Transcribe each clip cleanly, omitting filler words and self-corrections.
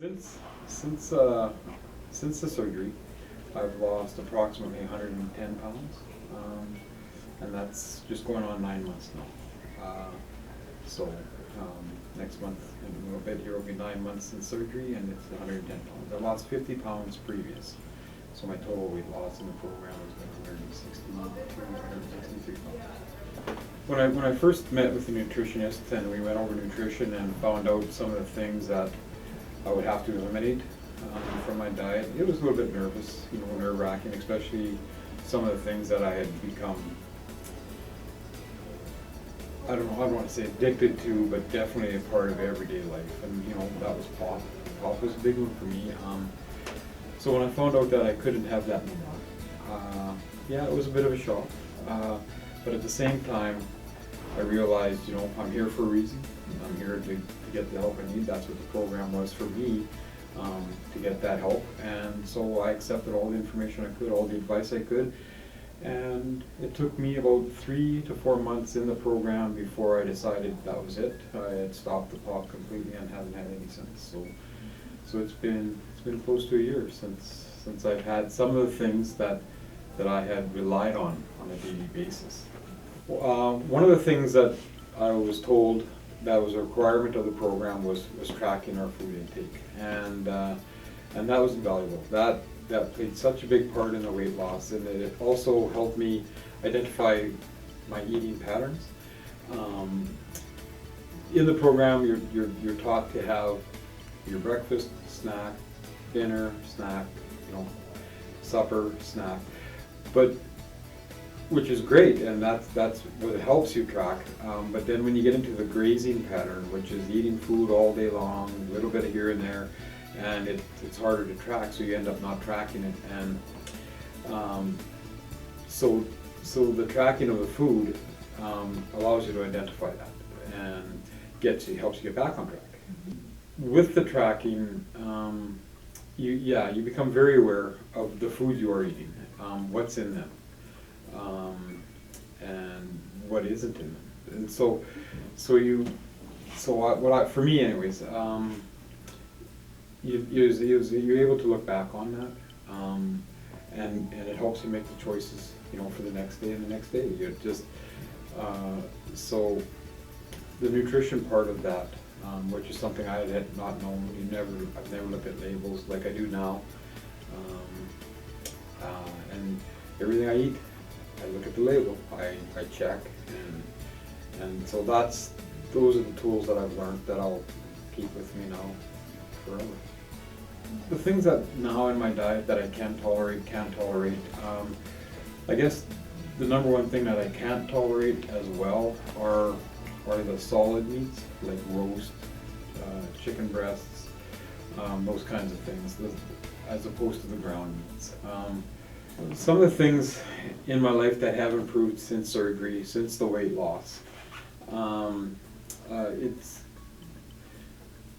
Since since since the surgery, I've lost approximately 110 pounds, and that's just going on 9 months now. Next month, in a little bit here, will be 9 months since surgery, and it's 110 pounds. I lost 50 pounds previous, so my total weight loss in the program was like 163 pounds. When I first met with the nutritionist and we went over nutrition and found out some of the things that I would have to eliminate from my diet, it was a little bit nerve-wracking, especially some of the things that I had become, I don't want to say addicted to, but definitely a part of everyday life. And that was pop. Pop was a big one for me. So when I found out that I couldn't have that anymore, yeah, it was a bit of a shock. But at the same time, I realized, I'm here for a reason. I'm here to get the help I need. That's what the program was for me, to get that help. And so I accepted all the information I could, all the advice I could. And it took me about 3 to 4 months in the program before I decided that was it. I had stopped the pop completely and haven't had any since. So it's been close to a year since I've had some of the things that I had relied on a daily basis. One of the things that I was told that was a requirement of the program was tracking our food intake, and that was invaluable. That played such a big part in the weight loss, and it also helped me identify my eating patterns. In the program, you're taught to have your breakfast, snack, dinner, snack, supper, snack, which is great, and that's what it helps you track. But then when you get into the grazing pattern, which is eating food all day long, a little bit of here and there, and it's harder to track, so you end up not tracking it. And so the tracking of the food allows you to identify that and helps you get back on track. With the tracking, you become very aware of the food you are eating, what's in them. And what isn't in them, and for me anyways, you're able to look back on that, and it helps you make the choices, for the next day and the next day. You're just so the nutrition part of that, which is something I had not known. I've never looked at labels like I do now, and everything I eat, I look at the label, I check, and so those are the tools that I've learned that I'll keep with me now forever. The things that now in my diet that I can't tolerate, I guess the number one thing that I can't tolerate as well are the solid meats, like roast, chicken breasts, those kinds of things, as opposed to the ground meats. Some of the things in my life that have improved since surgery, since the weight loss,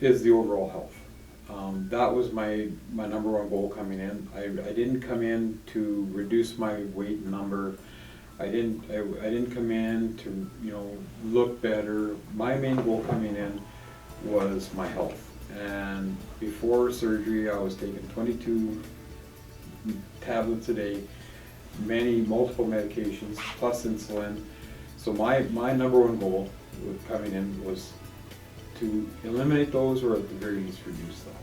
is the overall health. That was my number one goal coming in. I didn't come in to reduce my weight number. I didn't come in to look better. My main goal coming in was my health. And before surgery, I was taking 22 tablets a day, multiple medications, plus insulin. So my number one goal with coming in was to eliminate those, or at the very least reduce them,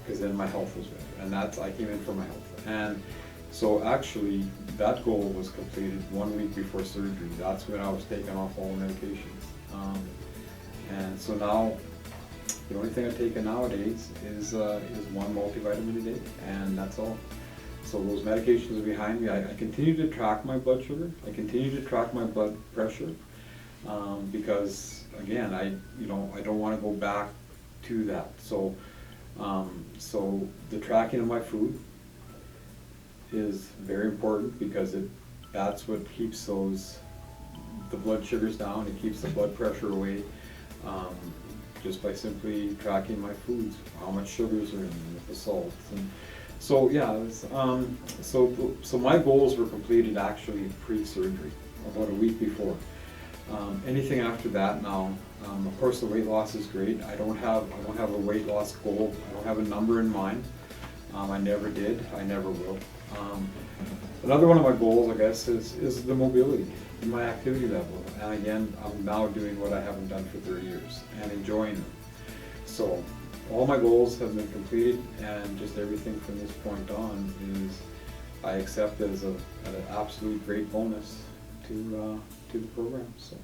because then my health was better. And I came in for my health. And so actually that goal was completed 1 week before surgery. That's when I was taking off all the medications. And so now the only thing I take nowadays is one multivitamin a day, and that's all. So those medications are behind me. I continue to track my blood sugar. I continue to track my blood pressure, because again, I don't want to go back to that. So the tracking of my food is very important, because that's what keeps the blood sugars down. It keeps the blood pressure away. Just by simply tracking my foods, how much sugars are in them, with the salts. And so so my goals were completed actually pre-surgery, about a week before. Anything after that now, of course the weight loss is great. I don't have a weight loss goal. I don't have a number in mind. I never did, I never will. Another one of my goals, I guess, is the mobility in my activity level. And again, I'm now doing what I haven't done for 30 years and enjoying them. So all my goals have been completed, and just everything from this point on is I accept as an absolute great bonus to the program. So.